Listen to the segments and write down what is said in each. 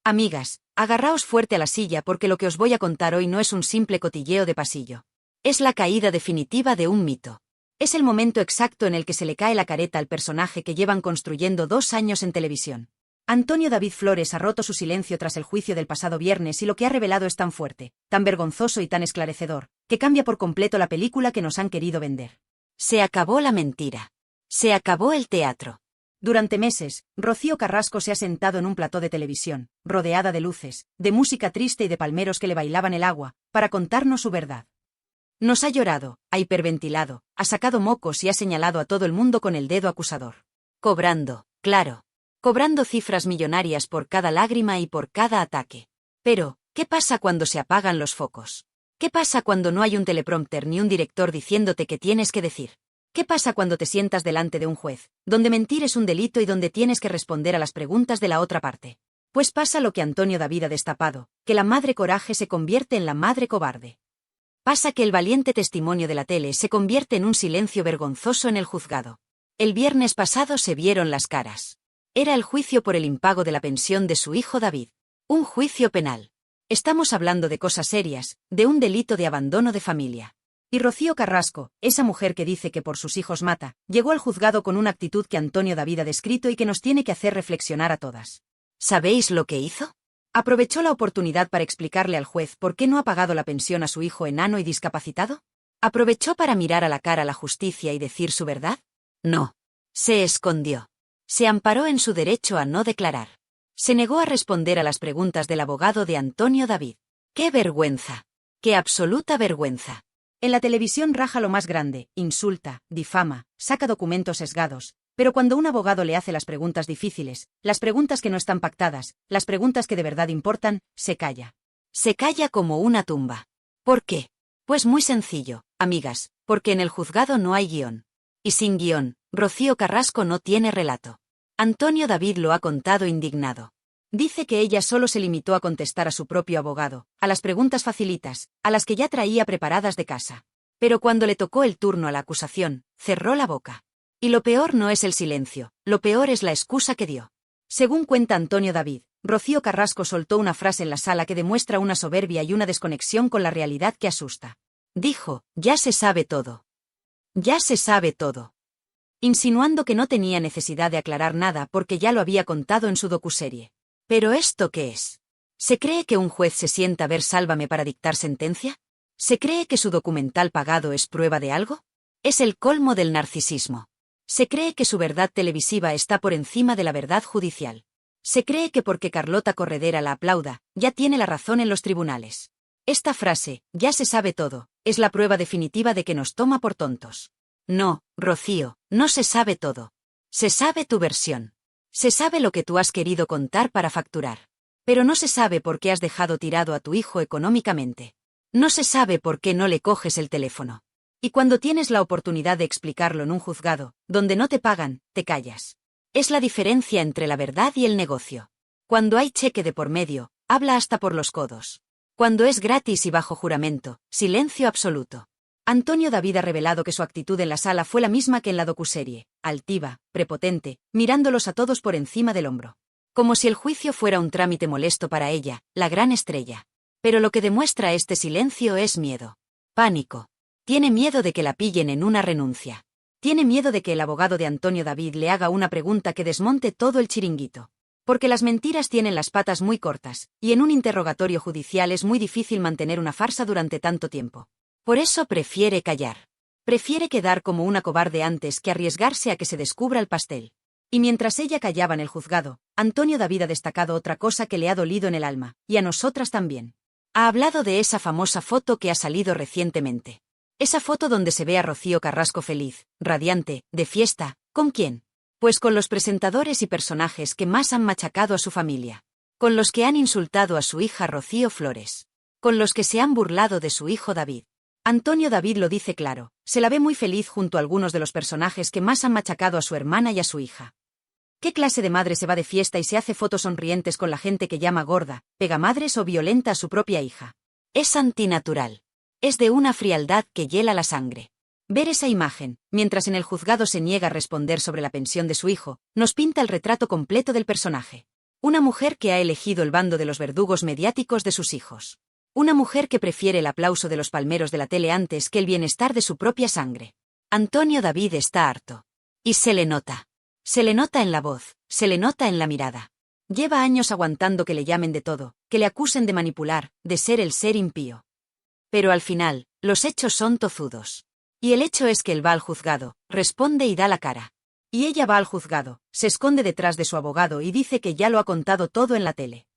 Amigas, agarraos fuerte a la silla porque lo que os voy a contar hoy no es un simple cotilleo de pasillo. Es la caída definitiva de un mito. Es el momento exacto en el que se le cae la careta al personaje que llevan construyendo 2 años en televisión. Antonio David Flores ha roto su silencio tras el juicio del pasado viernes y lo que ha revelado es tan fuerte, tan vergonzoso y tan esclarecedor, que cambia por completo la película que nos han querido vender. Se acabó la mentira. Se acabó el teatro. Durante meses, Rocío Carrasco se ha sentado en un plató de televisión, rodeada de luces, de música triste y de palmeros que le bailaban el agua, para contarnos su verdad. Nos ha llorado, ha hiperventilado, ha sacado mocos y ha señalado a todo el mundo con el dedo acusador. Cobrando, claro. Cobrando cifras millonarias por cada lágrima y por cada ataque. Pero, ¿qué pasa cuando se apagan los focos? ¿Qué pasa cuando no hay un teleprompter ni un director diciéndote qué tienes que decir? ¿Qué pasa cuando te sientas delante de un juez, donde mentir es un delito y donde tienes que responder a las preguntas de la otra parte? Pues pasa lo que Antonio David ha destapado, que la madre coraje se convierte en la madre cobarde. Pasa que el valiente testimonio de la tele se convierte en un silencio vergonzoso en el juzgado. El viernes pasado se vieron las caras. Era el juicio por el impago de la pensión de su hijo David. Un juicio penal. Estamos hablando de cosas serias, de un delito de abandono de familia. Y Rocío Carrasco, esa mujer que dice que por sus hijos mata, llegó al juzgado con una actitud que Antonio David ha descrito y que nos tiene que hacer reflexionar a todas. ¿Sabéis lo que hizo? Aprovechó la oportunidad para explicarle al juez por qué no ha pagado la pensión a su hijo enano y discapacitado. ¿Aprovechó para mirar a la cara a la justicia y decir su verdad? No. Se escondió. Se amparó en su derecho a no declarar. Se negó a responder a las preguntas del abogado de Antonio David. ¡Qué vergüenza! ¡Qué absoluta vergüenza! En la televisión raja lo más grande, insulta, difama, saca documentos sesgados, pero cuando un abogado le hace las preguntas difíciles, las preguntas que no están pactadas, las preguntas que de verdad importan, se calla. Se calla como una tumba. ¿Por qué? Pues muy sencillo, amigas, porque en el juzgado no hay guión. Y sin guión, Rocío Carrasco no tiene relato. Antonio David lo ha contado indignado. Dice que ella solo se limitó a contestar a su propio abogado, a las preguntas facilitas, a las que ya traía preparadas de casa. Pero cuando le tocó el turno a la acusación, cerró la boca. Y lo peor no es el silencio, lo peor es la excusa que dio. Según cuenta Antonio David, Rocío Carrasco soltó una frase en la sala que demuestra una soberbia y una desconexión con la realidad que asusta. Dijo, ya se sabe todo. Ya se sabe todo. Insinuando que no tenía necesidad de aclarar nada porque ya lo había contado en su docuserie. ¿Pero esto qué es? ¿Se cree que un juez se sienta a ver Sálvame para dictar sentencia? ¿Se cree que su documental pagado es prueba de algo? Es el colmo del narcisismo. Se cree que su verdad televisiva está por encima de la verdad judicial. Se cree que porque Carlota Corredera la aplauda, ya tiene la razón en los tribunales. Esta frase, ya se sabe todo, es la prueba definitiva de que nos toma por tontos. No, Rocío, no se sabe todo. Se sabe tu versión. Se sabe lo que tú has querido contar para facturar. Pero no se sabe por qué has dejado tirado a tu hijo económicamente. No se sabe por qué no le coges el teléfono. Y cuando tienes la oportunidad de explicarlo en un juzgado, donde no te pagan, te callas. Es la diferencia entre la verdad y el negocio. Cuando hay cheque de por medio, habla hasta por los codos. Cuando es gratis y bajo juramento, silencio absoluto. Antonio David ha revelado que su actitud en la sala fue la misma que en la docuserie, altiva, prepotente, mirándolos a todos por encima del hombro. Como si el juicio fuera un trámite molesto para ella, la gran estrella. Pero lo que demuestra este silencio es miedo. Pánico. Tiene miedo de que la pillen en una renuncia. Tiene miedo de que el abogado de Antonio David le haga una pregunta que desmonte todo el chiringuito. Porque las mentiras tienen las patas muy cortas, y en un interrogatorio judicial es muy difícil mantener una farsa durante tanto tiempo. Por eso prefiere callar. Prefiere quedar como una cobarde antes que arriesgarse a que se descubra el pastel. Y mientras ella callaba en el juzgado, Antonio David ha destacado otra cosa que le ha dolido en el alma, y a nosotras también. Ha hablado de esa famosa foto que ha salido recientemente. Esa foto donde se ve a Rocío Carrasco feliz, radiante, de fiesta. ¿Con quién? Pues con los presentadores y personajes que más han machacado a su familia. Con los que han insultado a su hija Rocío Flores. Con los que se han burlado de su hijo David. Antonio David lo dice claro, se la ve muy feliz junto a algunos de los personajes que más han machacado a su hermana y a su hija. ¿Qué clase de madre se va de fiesta y se hace fotos sonrientes con la gente que llama gorda, pegamadres o violenta a su propia hija? Es antinatural. Es de una frialdad que hiela la sangre. Ver esa imagen, mientras en el juzgado se niega a responder sobre la pensión de su hijo, nos pinta el retrato completo del personaje. Una mujer que ha elegido el bando de los verdugos mediáticos de sus hijos. Una mujer que prefiere el aplauso de los palmeros de la tele antes que el bienestar de su propia sangre. Antonio David está harto. Y se le nota. Se le nota en la voz, se le nota en la mirada. Lleva años aguantando que le llamen de todo, que le acusen de manipular, de ser el ser impío. Pero al final, los hechos son tozudos. Y el hecho es que él va al juzgado, responde y da la cara. Y ella va al juzgado, se esconde detrás de su abogado y dice que ya lo ha contado todo en la tele.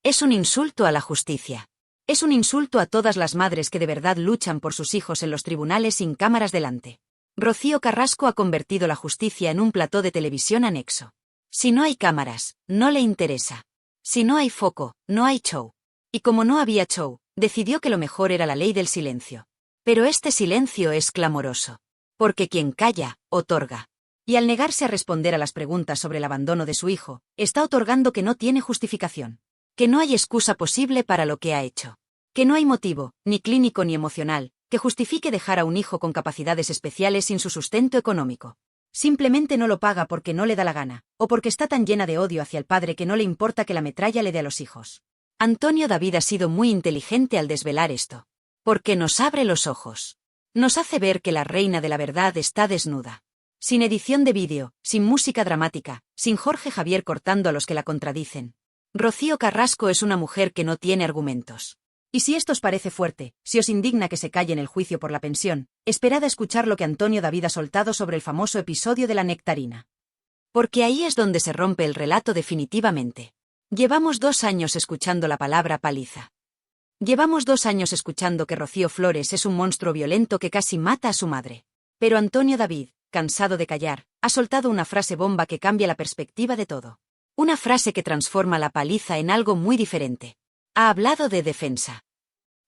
Es un insulto a la justicia. Es un insulto a todas las madres que de verdad luchan por sus hijos en los tribunales sin cámaras delante. Rocío Carrasco ha convertido la justicia en un plató de televisión anexo. Si no hay cámaras, no le interesa. Si no hay foco, no hay show. Y como no había show, decidió que lo mejor era la ley del silencio. Pero este silencio es clamoroso. Porque quien calla, otorga. Y al negarse a responder a las preguntas sobre el abandono de su hijo, está otorgando que no tiene justificación. Que no hay excusa posible para lo que ha hecho. Que no hay motivo, ni clínico ni emocional, que justifique dejar a un hijo con capacidades especiales sin su sustento económico. Simplemente no lo paga porque no le da la gana, o porque está tan llena de odio hacia el padre que no le importa que la metralla le dé a los hijos. Antonio David ha sido muy inteligente al desvelar esto. Porque nos abre los ojos. Nos hace ver que la reina de la verdad está desnuda. Sin edición de vídeo, sin música dramática, sin Jorge Javier cortando a los que la contradicen. Rocío Carrasco es una mujer que no tiene argumentos. Y si esto os parece fuerte, si os indigna que se calle en el juicio por la pensión, esperad a escuchar lo que Antonio David ha soltado sobre el famoso episodio de la nectarina. Porque ahí es donde se rompe el relato definitivamente. Llevamos 2 años escuchando la palabra paliza. Llevamos 2 años escuchando que Rocío Flores es un monstruo violento que casi mata a su madre. Pero Antonio David, cansado de callar, ha soltado una frase bomba que cambia la perspectiva de todo. Una frase que transforma la paliza en algo muy diferente. Ha hablado de defensa.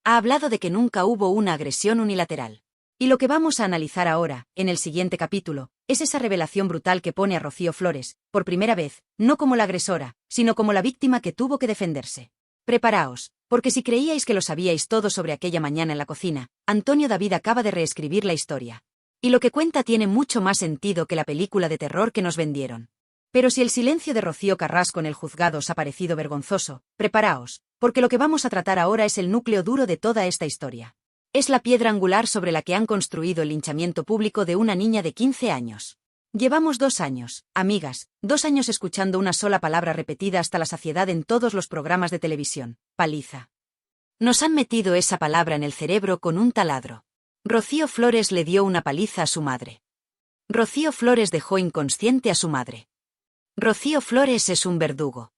Ha hablado de que nunca hubo una agresión unilateral. Y lo que vamos a analizar ahora, en el siguiente capítulo, es esa revelación brutal que pone a Rocío Flores, por primera vez, no como la agresora, sino como la víctima que tuvo que defenderse. Preparaos, porque si creíais que lo sabíais todo sobre aquella mañana en la cocina, Antonio David acaba de reescribir la historia. Y lo que cuenta tiene mucho más sentido que la película de terror que nos vendieron. Pero si el silencio de Rocío Carrasco en el juzgado os ha parecido vergonzoso, preparaos, porque lo que vamos a tratar ahora es el núcleo duro de toda esta historia. Es la piedra angular sobre la que han construido el linchamiento público de una niña de 15 años. Llevamos 2 años, amigas, 2 años escuchando una sola palabra repetida hasta la saciedad en todos los programas de televisión: paliza. Nos han metido esa palabra en el cerebro con un taladro. Rocío Flores le dio una paliza a su madre. Rocío Flores dejó inconsciente a su madre. Rocío Flores es un verdugo.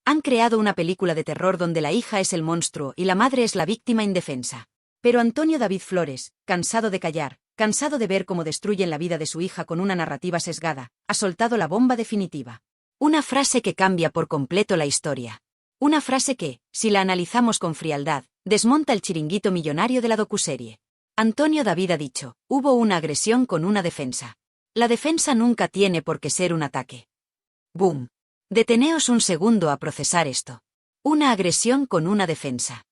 Han creado una película de terror donde la hija es el monstruo y la madre es la víctima indefensa. Pero Antonio David Flores, cansado de callar, cansado de ver cómo destruyen la vida de su hija con una narrativa sesgada, ha soltado la bomba definitiva. Una frase que cambia por completo la historia. Una frase que, si la analizamos con frialdad, desmonta el chiringuito millonario de la docuserie. Antonio David ha dicho: hubo una agresión con una defensa. La defensa nunca tiene por qué ser un ataque. ¡Boom! Deteneos un segundo a procesar esto. Una agresión con una defensa.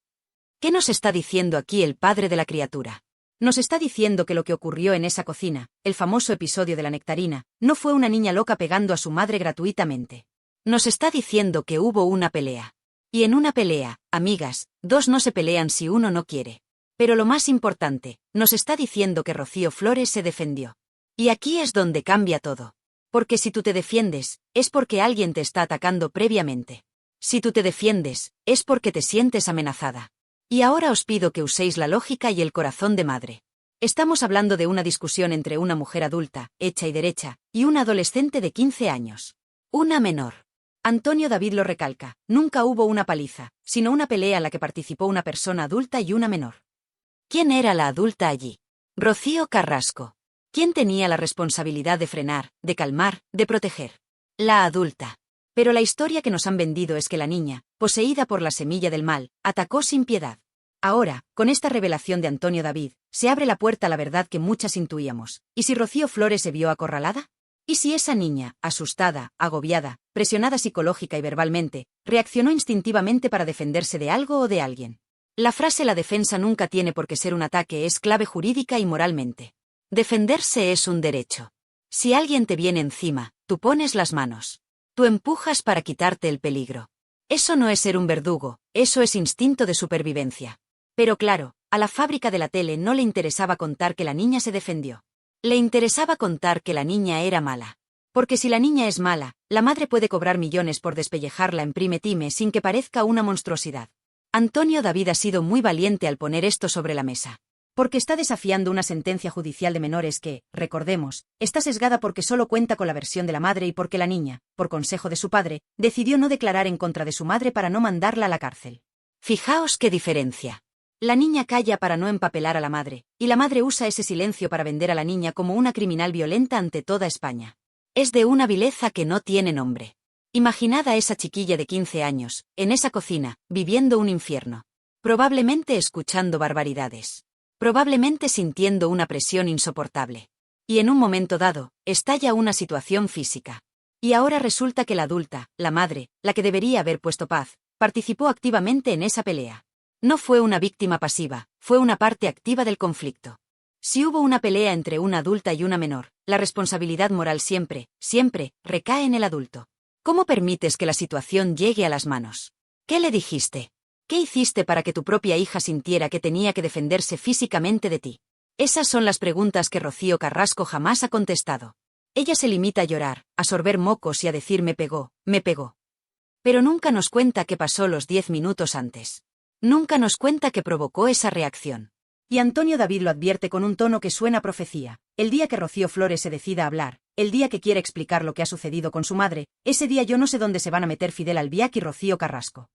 ¿Qué nos está diciendo aquí el padre de la criatura? Nos está diciendo que lo que ocurrió en esa cocina, el famoso episodio de la nectarina, no fue una niña loca pegando a su madre gratuitamente. Nos está diciendo que hubo una pelea. Y en una pelea, amigas, 2 no se pelean si uno no quiere. Pero lo más importante, nos está diciendo que Rocío Flores se defendió. Y aquí es donde cambia todo. Porque si tú te defiendes, es porque alguien te está atacando previamente. Si tú te defiendes, es porque te sientes amenazada. Y ahora os pido que uséis la lógica y el corazón de madre. Estamos hablando de una discusión entre una mujer adulta, hecha y derecha, y una adolescente de 15 años. Una menor. Antonio David lo recalca: nunca hubo una paliza, sino una pelea en la que participó una persona adulta y una menor. ¿Quién era la adulta allí? Rocío Carrasco. ¿Quién tenía la responsabilidad de frenar, de calmar, de proteger? La adulta. Pero la historia que nos han vendido es que la niña, poseída por la semilla del mal, atacó sin piedad. Ahora, con esta revelación de Antonio David, se abre la puerta a la verdad que muchas intuíamos. ¿Y si Rocío Flores se vio acorralada? ¿Y si esa niña, asustada, agobiada, presionada psicológica y verbalmente, reaccionó instintivamente para defenderse de algo o de alguien? La frase "la defensa nunca tiene por qué ser un ataque" es clave jurídica y moralmente. Defenderse es un derecho. Si alguien te viene encima, tú pones las manos. Tú empujas para quitarte el peligro. Eso no es ser un verdugo, eso es instinto de supervivencia. Pero claro, a la fábrica de la tele no le interesaba contar que la niña se defendió. Le interesaba contar que la niña era mala. Porque si la niña es mala, la madre puede cobrar millones por despellejarla en prime time sin que parezca una monstruosidad. Antonio David ha sido muy valiente al poner esto sobre la mesa. Porque está desafiando una sentencia judicial de menores que, recordemos, está sesgada porque solo cuenta con la versión de la madre y porque la niña, por consejo de su padre, decidió no declarar en contra de su madre para no mandarla a la cárcel. Fijaos qué diferencia. La niña calla para no empapelar a la madre, y la madre usa ese silencio para vender a la niña como una criminal violenta ante toda España. Es de una vileza que no tiene nombre. Imaginad a esa chiquilla de 15 años, en esa cocina, viviendo un infierno. Probablemente escuchando barbaridades. Probablemente sintiendo una presión insoportable. Y en un momento dado, estalla una situación física. Y ahora resulta que la adulta, la madre, la que debería haber puesto paz, participó activamente en esa pelea. No fue una víctima pasiva, fue una parte activa del conflicto. Si hubo una pelea entre una adulta y una menor, la responsabilidad moral siempre, siempre, recae en el adulto. ¿Cómo permites que la situación llegue a las manos? ¿Qué le dijiste? ¿Qué hiciste para que tu propia hija sintiera que tenía que defenderse físicamente de ti? Esas son las preguntas que Rocío Carrasco jamás ha contestado. Ella se limita a llorar, a sorber mocos y a decir me pegó, me pegó. Pero nunca nos cuenta qué pasó los 10 minutos antes. Nunca nos cuenta qué provocó esa reacción. Y Antonio David lo advierte con un tono que suena a profecía. El día que Rocío Flores se decida a hablar, el día que quiera explicar lo que ha sucedido con su madre, ese día yo no sé dónde se van a meter Fidel Albiac y Rocío Carrasco.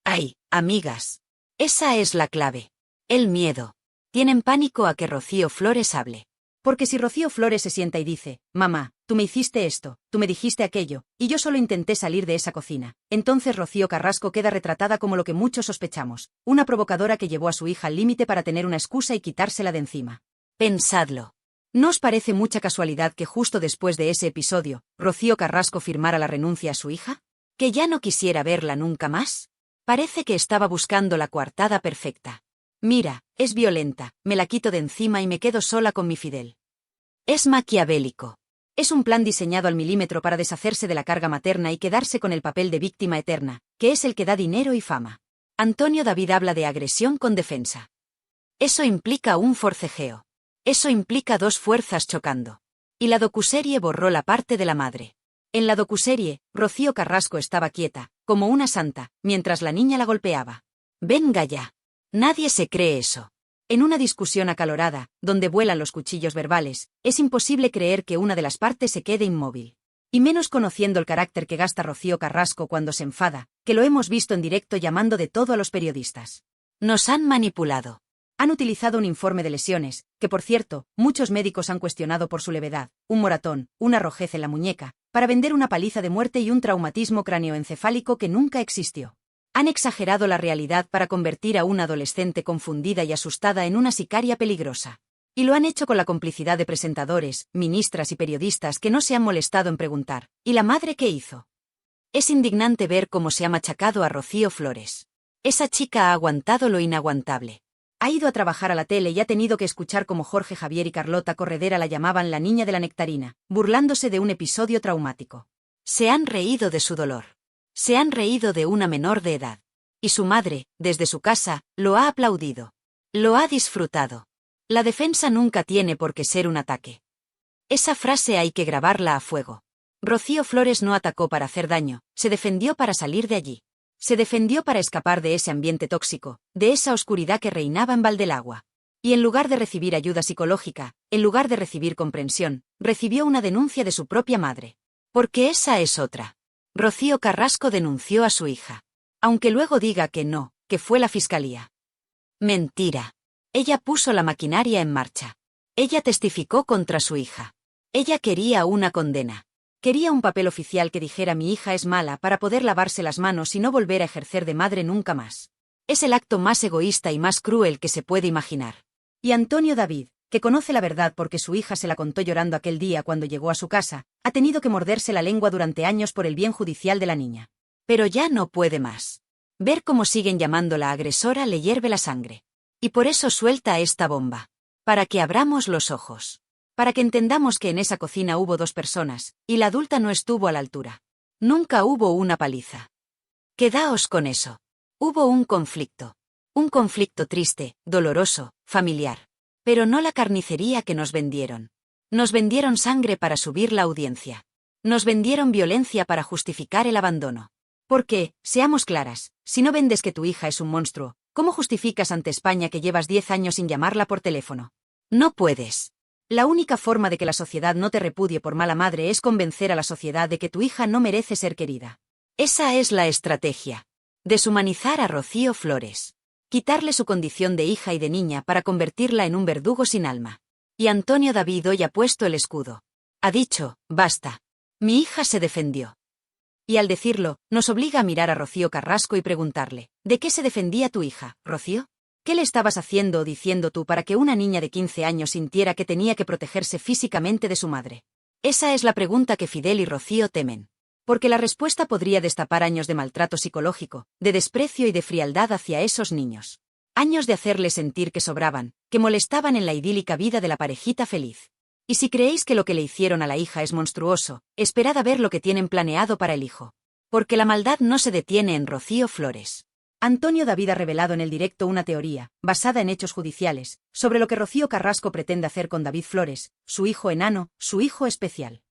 ¡Ay, amigas! Esa es la clave. El miedo. Tienen pánico a que Rocío Flores hable. Porque si Rocío Flores se sienta y dice, mamá, tú me hiciste esto, tú me dijiste aquello, y yo solo intenté salir de esa cocina, entonces Rocío Carrasco queda retratada como lo que muchos sospechamos, una provocadora que llevó a su hija al límite para tener una excusa y quitársela de encima. Pensadlo. ¿No os parece mucha casualidad que justo después de ese episodio, Rocío Carrasco firmara la renuncia a su hija? ¿Que ya no quisiera verla nunca más? Parece que estaba buscando la coartada perfecta. Mira, es violenta, me la quito de encima y me quedo sola con mi Fidel. Es maquiavélico. Es un plan diseñado al milímetro para deshacerse de la carga materna y quedarse con el papel de víctima eterna, que es el que da dinero y fama. Antonio David habla de agresión con defensa. Eso implica un forcejeo. Eso implica dos fuerzas chocando. Y la docuserie borró la parte de la madre. En la docuserie, Rocío Carrasco estaba quieta, como una santa, mientras la niña la golpeaba. Venga ya. Nadie se cree eso. En una discusión acalorada, donde vuelan los cuchillos verbales, es imposible creer que una de las partes se quede inmóvil. Y menos conociendo el carácter que gasta Rocío Carrasco cuando se enfada, que lo hemos visto en directo llamando de todo a los periodistas. Nos han manipulado. Han utilizado un informe de lesiones, que por cierto, muchos médicos han cuestionado por su levedad, un moratón, una rojez en la muñeca, para vender una paliza de muerte y un traumatismo cráneoencefálico que nunca existió. Han exagerado la realidad para convertir a una adolescente confundida y asustada en una sicaria peligrosa. Y lo han hecho con la complicidad de presentadores, ministras y periodistas que no se han molestado en preguntar, ¿y la madre qué hizo? Es indignante ver cómo se ha machacado a Rocío Flores. Esa chica ha aguantado lo inaguantable. Ha ido a trabajar a la tele y ha tenido que escuchar cómo Jorge Javier y Carlota Corredera la llamaban la niña de la nectarina, burlándose de un episodio traumático. Se han reído de su dolor. Se han reído de una menor de edad. Y su madre, desde su casa, lo ha aplaudido. Lo ha disfrutado. La defensa nunca tiene por qué ser un ataque. Esa frase hay que grabarla a fuego. Rocío Flores no atacó para hacer daño, se defendió para salir de allí. Se defendió para escapar de ese ambiente tóxico, de esa oscuridad que reinaba en Valdelagua. Y en lugar de recibir ayuda psicológica, en lugar de recibir comprensión, recibió una denuncia de su propia madre. Porque esa es otra. Rocío Carrasco denunció a su hija. Aunque luego diga que no, que fue la fiscalía. Mentira. Ella puso la maquinaria en marcha. Ella testificó contra su hija. Ella quería una condena. Quería un papel oficial que dijera mi hija es mala para poder lavarse las manos y no volver a ejercer de madre nunca más. Es el acto más egoísta y más cruel que se puede imaginar. Y Antonio David, que conoce la verdad porque su hija se la contó llorando aquel día cuando llegó a su casa, ha tenido que morderse la lengua durante años por el bien judicial de la niña. Pero ya no puede más. Ver cómo siguen llamándola agresora le hierve la sangre. Y por eso suelta esta bomba. Para que abramos los ojos. Para que entendamos que en esa cocina hubo dos personas, y la adulta no estuvo a la altura. Nunca hubo una paliza. Quedaos con eso. Hubo un conflicto. Un conflicto triste, doloroso, familiar. Pero no la carnicería que nos vendieron. Nos vendieron sangre para subir la audiencia. Nos vendieron violencia para justificar el abandono. Porque, seamos claras, si no vendes que tu hija es un monstruo, ¿cómo justificas ante España que llevas 10 años sin llamarla por teléfono? No puedes. La única forma de que la sociedad no te repudie por mala madre es convencer a la sociedad de que tu hija no merece ser querida. Esa es la estrategia. Deshumanizar a Rocío Flores. Quitarle su condición de hija y de niña para convertirla en un verdugo sin alma. Y Antonio David hoy ha puesto el escudo. Ha dicho, basta. Mi hija se defendió. Y al decirlo, nos obliga a mirar a Rocío Carrasco y preguntarle, ¿de qué se defendía tu hija, Rocío? ¿Qué le estabas haciendo o diciendo tú para que una niña de 15 años sintiera que tenía que protegerse físicamente de su madre? Esa es la pregunta que Fidel y Rocío temen. Porque la respuesta podría destapar años de maltrato psicológico, de desprecio y de frialdad hacia esos niños. Años de hacerles sentir que sobraban, que molestaban en la idílica vida de la parejita feliz. Y si creéis que lo que le hicieron a la hija es monstruoso, esperad a ver lo que tienen planeado para el hijo. Porque la maldad no se detiene en Rocío Flores. Antonio David ha revelado en el directo una teoría, basada en hechos judiciales, sobre lo que Rocío Carrasco pretende hacer con David Flores, su hijo enano, su hijo especial.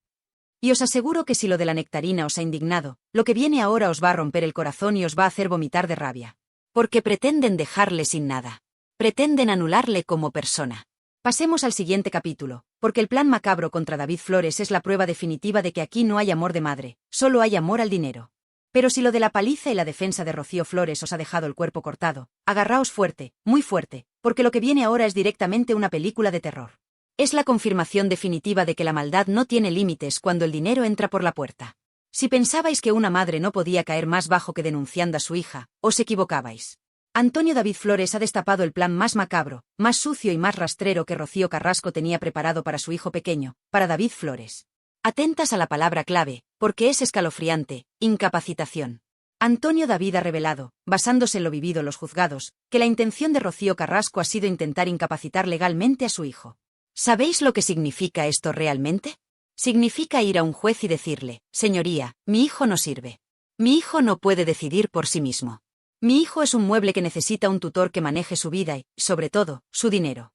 Y os aseguro que si lo de la nectarina os ha indignado, lo que viene ahora os va a romper el corazón y os va a hacer vomitar de rabia. Porque pretenden dejarle sin nada. Pretenden anularle como persona. Pasemos al siguiente capítulo, porque el plan macabro contra David Flores es la prueba definitiva de que aquí no hay amor de madre, solo hay amor al dinero. Pero si lo de la paliza y la defensa de Rocío Flores os ha dejado el cuerpo cortado, agarraos fuerte, muy fuerte, porque lo que viene ahora es directamente una película de terror. Es la confirmación definitiva de que la maldad no tiene límites cuando el dinero entra por la puerta. Si pensabais que una madre no podía caer más bajo que denunciando a su hija, os equivocabais. Antonio David Flores ha destapado el plan más macabro, más sucio y más rastrero que Rocío Carrasco tenía preparado para su hijo pequeño, para David Flores. Atentas a la palabra clave, porque es escalofriante, incapacitación. Antonio David ha revelado, basándose en lo vivido en los juzgados, que la intención de Rocío Carrasco ha sido intentar incapacitar legalmente a su hijo. ¿Sabéis lo que significa esto realmente? Significa ir a un juez y decirle, señoría, mi hijo no sirve. Mi hijo no puede decidir por sí mismo. Mi hijo es un mueble que necesita un tutor que maneje su vida y, sobre todo, su dinero.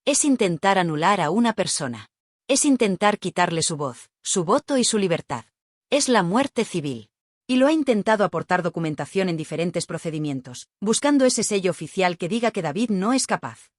Es intentar anular a una persona. Es intentar quitarle su voz, su voto y su libertad. Es la muerte civil. Y lo ha intentado aportar documentación en diferentes procedimientos, buscando ese sello oficial que diga que David no es capaz.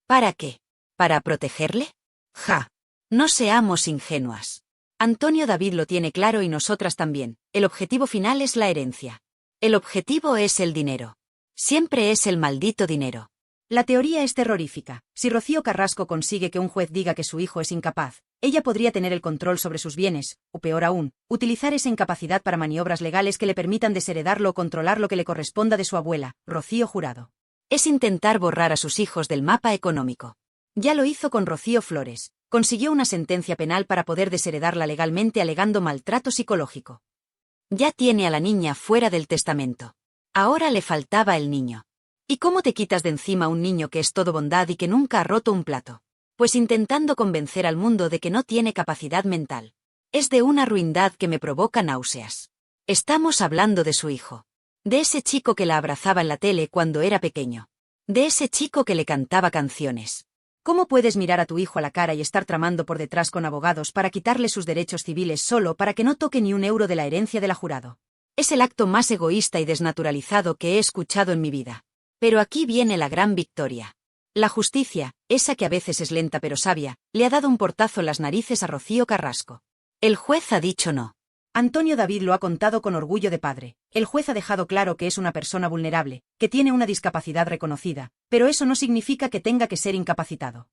¿Para qué? ¿Para protegerle? ¡Ja! No seamos ingenuas. Antonio David lo tiene claro y nosotras también. El objetivo final es la herencia. El objetivo es el dinero. Siempre es el maldito dinero. La teoría es terrorífica. Si Rocío Carrasco consigue que un juez diga que su hijo es incapaz, ella podría tener el control sobre sus bienes, o peor aún, utilizar esa incapacidad para maniobras legales que le permitan desheredarlo o controlar lo que le corresponda de su abuela, Rocío Jurado. Es intentar borrar a sus hijos del mapa económico. Ya lo hizo con Rocío Flores. Consiguió una sentencia penal para poder desheredarla legalmente alegando maltrato psicológico. Ya tiene a la niña fuera del testamento. Ahora le faltaba el niño. ¿Y cómo te quitas de encima un niño que es todo bondad y que nunca ha roto un plato? Pues intentando convencer al mundo de que no tiene capacidad mental. Es de una ruindad que me provoca náuseas. Estamos hablando de su hijo. De ese chico que la abrazaba en la tele cuando era pequeño. De ese chico que le cantaba canciones. ¿Cómo puedes mirar a tu hijo a la cara y estar tramando por detrás con abogados para quitarle sus derechos civiles solo para que no toque ni un euro de la herencia de la Jurado? Es el acto más egoísta y desnaturalizado que he escuchado en mi vida. Pero aquí viene la gran victoria. La justicia, esa que a veces es lenta pero sabia, le ha dado un portazo en las narices a Rocío Carrasco. El juez ha dicho no. Antonio David lo ha contado con orgullo de padre. El juez ha dejado claro que es una persona vulnerable, que tiene una discapacidad reconocida, pero eso no significa que tenga que ser incapacitado.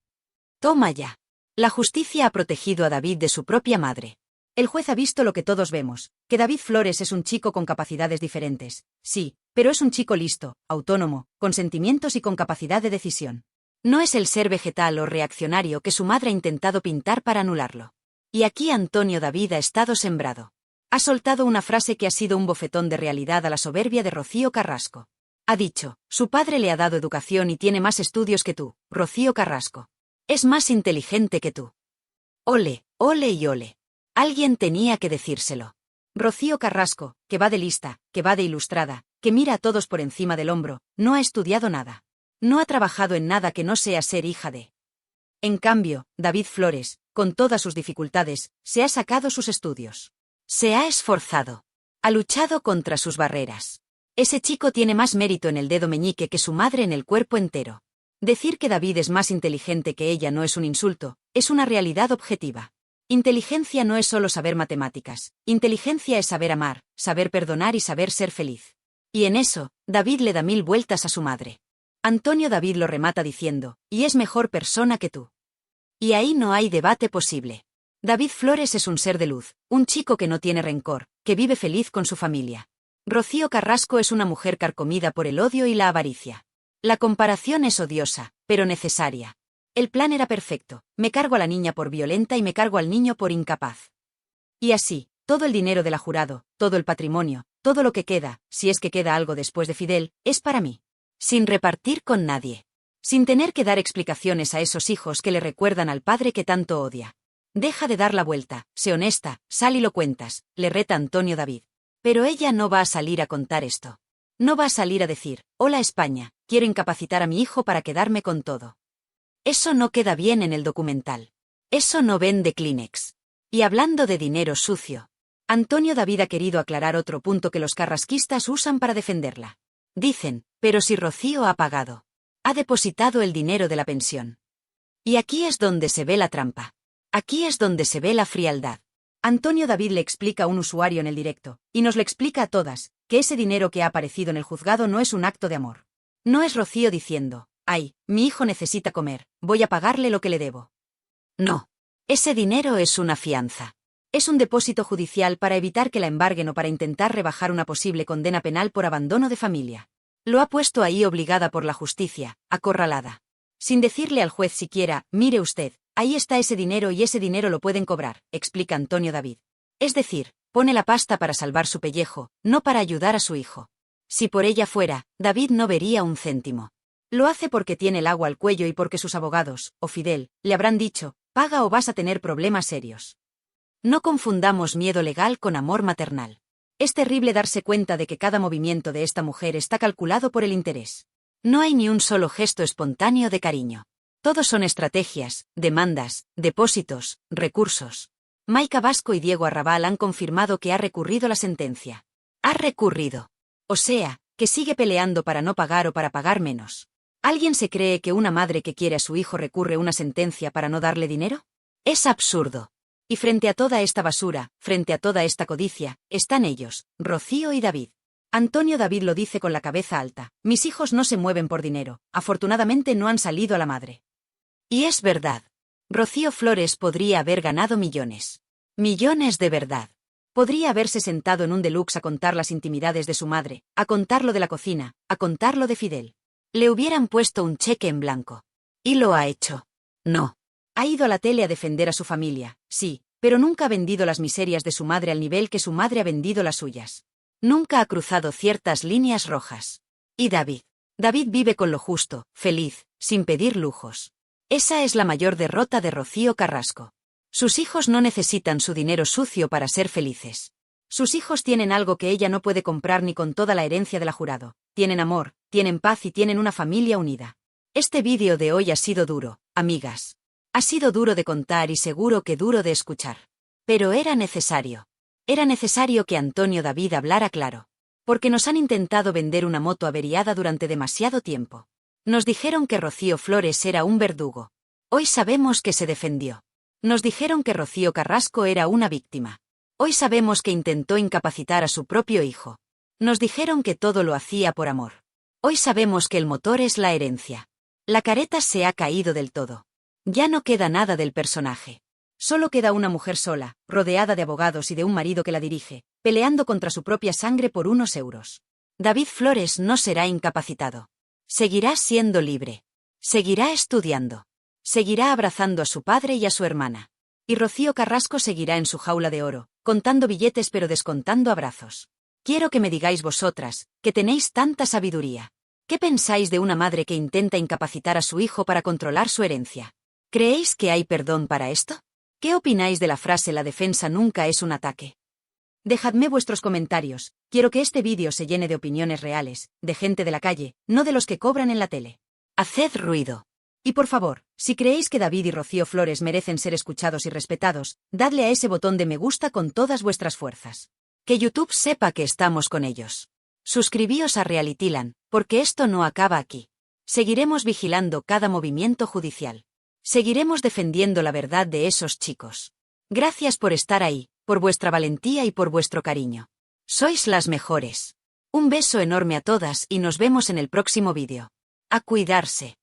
Toma ya. La justicia ha protegido a David de su propia madre. El juez ha visto lo que todos vemos, que David Flores es un chico con capacidades diferentes, sí, pero es un chico listo, autónomo, con sentimientos y con capacidad de decisión. No es el ser vegetal o reaccionario que su madre ha intentado pintar para anularlo. Y aquí Antonio David ha estado sembrado. Ha soltado una frase que ha sido un bofetón de realidad a la soberbia de Rocío Carrasco. Ha dicho, su padre le ha dado educación y tiene más estudios que tú, Rocío Carrasco. Es más inteligente que tú. Ole, ole y ole. Alguien tenía que decírselo. Rocío Carrasco, que va de lista, que va de ilustrada, que mira a todos por encima del hombro, no ha estudiado nada. No ha trabajado en nada que no sea ser hija de. En cambio, David Flores, con todas sus dificultades, se ha sacado sus estudios. Se ha esforzado. Ha luchado contra sus barreras. Ese chico tiene más mérito en el dedo meñique que su madre en el cuerpo entero. Decir que David es más inteligente que ella no es un insulto, es una realidad objetiva. Inteligencia no es solo saber matemáticas. Inteligencia es saber amar, saber perdonar y saber ser feliz. Y en eso, David le da 1000 vueltas a su madre. Antonio David lo remata diciendo, y es mejor persona que tú. Y ahí no hay debate posible. David Flores es un ser de luz, un chico que no tiene rencor, que vive feliz con su familia. Rocío Carrasco es una mujer carcomida por el odio y la avaricia. La comparación es odiosa, pero necesaria. El plan era perfecto, me cargo a la niña por violenta y me cargo al niño por incapaz. Y así, todo el dinero de la jurado, todo el patrimonio, todo lo que queda, si es que queda algo después de Fidel, es para mí. Sin repartir con nadie. Sin tener que dar explicaciones a esos hijos que le recuerdan al padre que tanto odia. Deja de dar la vuelta, sé honesta, sal y lo cuentas, le reta Antonio David. Pero ella no va a salir a contar esto. No va a salir a decir, hola España, quiero incapacitar a mi hijo para quedarme con todo. Eso no queda bien en el documental. Eso no vende Kleenex. Y hablando de dinero sucio, Antonio David ha querido aclarar otro punto que los carrasquistas usan para defenderla. Dicen, pero si Rocío ha pagado. Ha depositado el dinero de la pensión. Y aquí es donde se ve la trampa. Aquí es donde se ve la frialdad. Antonio David le explica a un usuario en el directo, y nos lo explica a todas, que ese dinero que ha aparecido en el juzgado no es un acto de amor. No es Rocío diciendo, ay, mi hijo necesita comer, voy a pagarle lo que le debo. No. Ese dinero es una fianza. Es un depósito judicial para evitar que la embarguen o para intentar rebajar una posible condena penal por abandono de familia. Lo ha puesto ahí obligada por la justicia, acorralada. Sin decirle al juez siquiera, mire usted, ahí está ese dinero y ese dinero lo pueden cobrar, explica Antonio David. Es decir, pone la pasta para salvar su pellejo, no para ayudar a su hijo. Si por ella fuera, David no vería un céntimo. Lo hace porque tiene el agua al cuello y porque sus abogados, o Fidel, le habrán dicho, paga o vas a tener problemas serios. No confundamos miedo legal con amor maternal. Es terrible darse cuenta de que cada movimiento de esta mujer está calculado por el interés. No hay ni un solo gesto espontáneo de cariño. Todos son estrategias, demandas, depósitos, recursos. Maika Vasco y Diego Arrabal han confirmado que ha recurrido la sentencia. Ha recurrido. O sea, que sigue peleando para no pagar o para pagar menos. ¿Alguien se cree que una madre que quiere a su hijo recurre una sentencia para no darle dinero? Es absurdo. Y frente a toda esta basura, frente a toda esta codicia, están ellos, Rocío y David. Antonio David lo dice con la cabeza alta, mis hijos no se mueven por dinero, afortunadamente no han salido a la madre. Y es verdad. Rocío Flores podría haber ganado millones. Millones de verdad. Podría haberse sentado en un deluxe a contar las intimidades de su madre, a contar lo de la cocina, a contar lo de Fidel. Le hubieran puesto un cheque en blanco. ¿Y lo ha hecho? No. Ha ido a la tele a defender a su familia, sí, pero nunca ha vendido las miserias de su madre al nivel que su madre ha vendido las suyas. Nunca ha cruzado ciertas líneas rojas. ¿Y David? David vive con lo justo, feliz, sin pedir lujos. Esa es la mayor derrota de Rocío Carrasco. Sus hijos no necesitan su dinero sucio para ser felices. Sus hijos tienen algo que ella no puede comprar ni con toda la herencia de la jurado. Tienen amor, tienen paz y tienen una familia unida. Este vídeo de hoy ha sido duro, amigas. Ha sido duro de contar y seguro que duro de escuchar. Pero era necesario. Era necesario que Antonio David hablara claro. Porque nos han intentado vender una moto averiada durante demasiado tiempo. Nos dijeron que Rocío Flores era un verdugo. Hoy sabemos que se defendió. Nos dijeron que Rocío Carrasco era una víctima. Hoy sabemos que intentó incapacitar a su propio hijo. Nos dijeron que todo lo hacía por amor. Hoy sabemos que el motor es la herencia. La careta se ha caído del todo. Ya no queda nada del personaje. Solo queda una mujer sola, rodeada de abogados y de un marido que la dirige, peleando contra su propia sangre por unos euros. David Flores no será incapacitado. Seguirá siendo libre. Seguirá estudiando. Seguirá abrazando a su padre y a su hermana. Y Rocío Carrasco seguirá en su jaula de oro, contando billetes pero descontando abrazos. Quiero que me digáis vosotras, que tenéis tanta sabiduría. ¿Qué pensáis de una madre que intenta incapacitar a su hijo para controlar su herencia? ¿Creéis que hay perdón para esto? ¿Qué opináis de la frase la defensa nunca es un ataque? Dejadme vuestros comentarios, quiero que este vídeo se llene de opiniones reales, de gente de la calle, no de los que cobran en la tele. Haced ruido. Y por favor, si creéis que David y Rocío Flores merecen ser escuchados y respetados, dadle a ese botón de me gusta con todas vuestras fuerzas. Que YouTube sepa que estamos con ellos. Suscribíos a Realityland, porque esto no acaba aquí. Seguiremos vigilando cada movimiento judicial. Seguiremos defendiendo la verdad de esos chicos. Gracias por estar ahí, por vuestra valentía y por vuestro cariño. Sois las mejores. Un beso enorme a todas y nos vemos en el próximo vídeo. A cuidarse.